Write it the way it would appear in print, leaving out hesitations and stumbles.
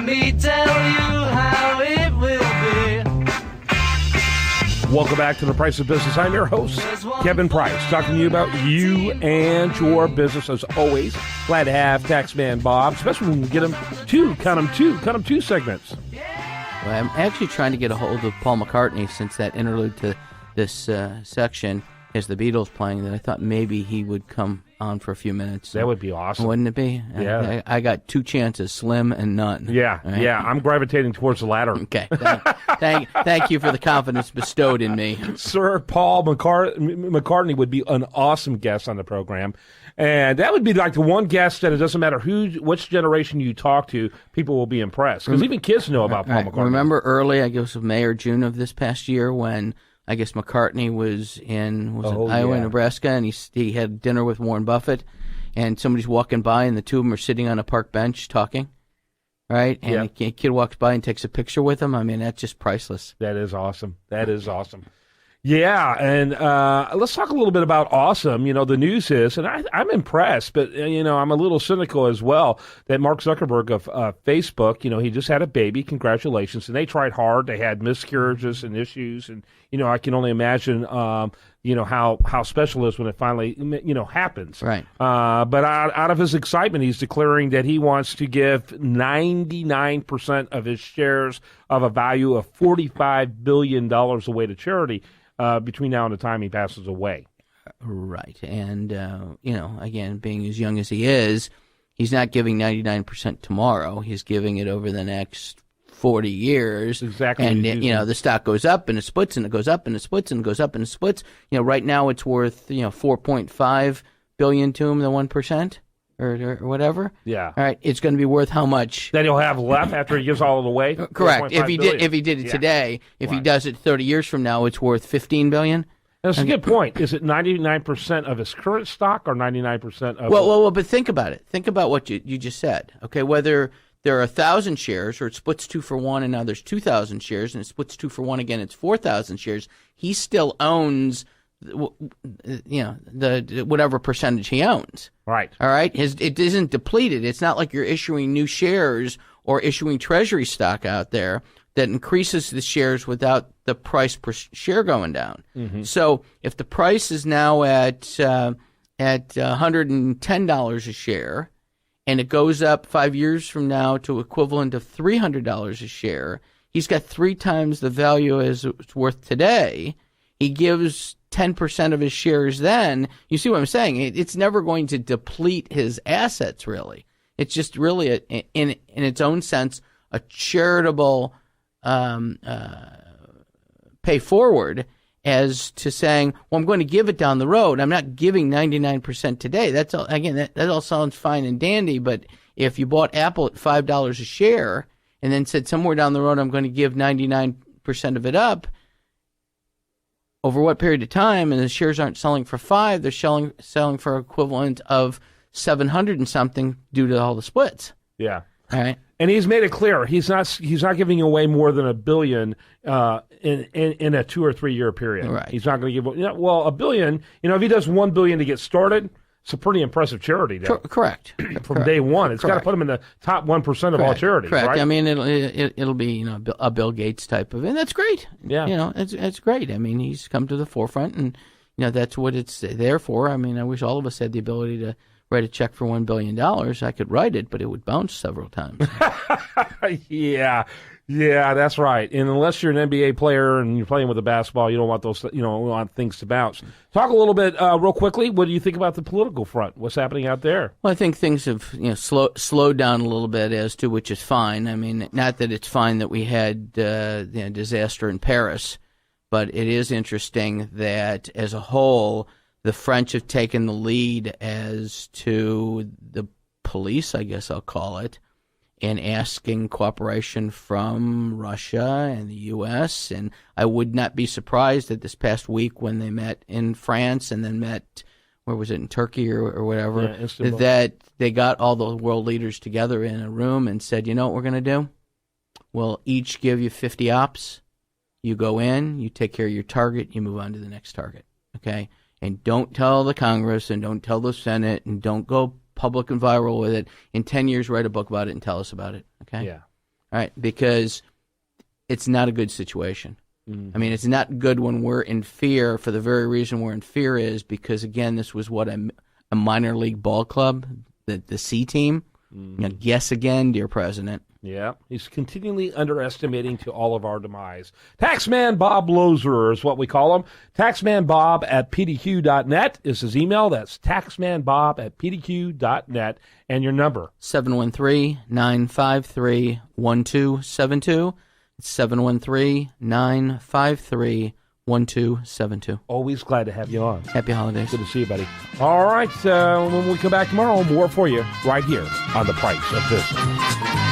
me tell you how it will be. Welcome back to The Price of Business. I'm your host, Kevin Price, talking to you about you and your business. As always, glad to have Taxman Bob, especially when we get him two segments. Well, I'm actually trying to get a hold of Paul McCartney since that interlude to this section is the Beatles playing, that I thought maybe he would come on for a few minutes. That would be awesome. Wouldn't it be? Yeah. I got two chances, slim and none. Yeah, right? yeah. I'm gravitating towards the latter. Okay. Thank you for the confidence bestowed in me. Sir Paul McCartney would be an awesome guest on the program. And that would be like the one guest that it doesn't matter which generation you talk to, people will be impressed. Because even kids know about Paul McCartney. Remember early, I guess it was May or June of this past year, when I guess McCartney was in Iowa, Nebraska, and he had dinner with Warren Buffett, and somebody's walking by, and the two of them are sitting on a park bench talking, right? And a kid walks by and takes a picture with him. I mean, that's just priceless. That is awesome. Yeah, and let's talk a little bit about awesome. You know, the news is, and I'm impressed, but, I'm a little cynical as well, that Mark Zuckerberg of Facebook, he just had a baby. Congratulations. And they tried hard. They had miscarriages and issues. And, I can only imagine, how special it is when it finally, happens. Right. But out of his excitement, he's declaring that he wants to give 99% of his shares of a value of $45 billion away to charity between now and the time he passes away. Right. And, again, being as young as he is, he's not giving 99% tomorrow. He's giving it over the next 40 years. Exactly. And, the stock goes up and it splits and it goes up and it splits and it goes up and it splits. Right now it's worth, $4.5 billion to him, the 1%. Or whatever. Yeah. All right. It's going to be worth how much? That he'll have left after he gives all of it away. Correct. If he did it today, if he does it 30 years from now, it's worth $15 billion. That's a good point. Is it 99% of his current stock or 99% of? Well, but think about it. Think about what you just said. Okay, whether there are 1,000 shares or it splits 2 for 1, and now there's 2,000 shares, and it splits 2 for 1 again. It's 4,000 shares. He still owns, the whatever percentage he owns. Right. All right. It isn't depleted. It's not like you're issuing new shares or issuing treasury stock out there that increases the shares without the price per share going down. Mm-hmm. So if the price is now at $110 a share, and it goes up 5 years from now to equivalent of $300 a share, he's got 3 times the value as it's worth today. He gives 10% of his shares then. You see what I'm saying? It's never going to deplete his assets, really. It's just really, in its own sense, a charitable pay forward as to saying, well, I'm going to give it down the road. I'm not giving 99% today. That's all, again, that all sounds fine and dandy, but if you bought Apple at $5 a share and then said somewhere down the road I'm going to give 99% of it up, over what period of time, and the shares aren't selling for $5, they're selling for equivalent of 700 and something due to all the splits. Yeah. All right. And he's made it clear he's not giving away more than $1 billion in a 2 or 3 year period. Right. He's not going to give $1 billion. If he does $1 billion to get started, it's a pretty impressive charity. Correct. From day one, it's got to put him in the top 1% of all charities. Correct. Right? I mean, it'll be a Bill Gates type of, and that's great. Yeah. It's great. I mean, he's come to the forefront, and that's what it's there for. I mean, I wish all of us had the ability to write a check for $1 billion. I could write it, but it would bounce several times. Yeah, that's right. And unless you're an NBA player and you're playing with a basketball, you don't want those, want things to bounce. Talk a little bit, real quickly. What do you think about the political front? What's happening out there? Well, I think things have slowed down a little bit as to which is fine. I mean, not that it's fine that we had disaster in Paris, but it is interesting that as a whole, the French have taken the lead as to the police, I guess I'll call it, in asking cooperation from Russia and the U.S. And I would not be surprised that this past week when they met in France and then met, where was it, in Turkey or whatever, that they got all the world leaders together in a room and said, you know what we're going to do? We'll each give you 50 ops. You go in, you take care of your target, you move on to the next target, okay? And don't tell the Congress and don't tell the Senate and don't go public and viral with it. In 10 years, write a book about it and tell us about it. Okay. Yeah. All right, because it's not a good situation. I mean, it's not good when we're in fear for the very reason we're in fear is because, again, this was what a minor league ball club, the C team. Now, guess again, dear President. Yeah, he's continually underestimating to all of our demise. Taxman Bob Loeser is what we call him. Taxmanbob at pdq.net is his email. That's taxmanbob at pdq.net. And your number? 713-953-1272. It's 713-953-1272. Always glad to have you on. Happy holidays. Good to see you, buddy. All right, when we come back tomorrow, more for you right here on The Price of Business.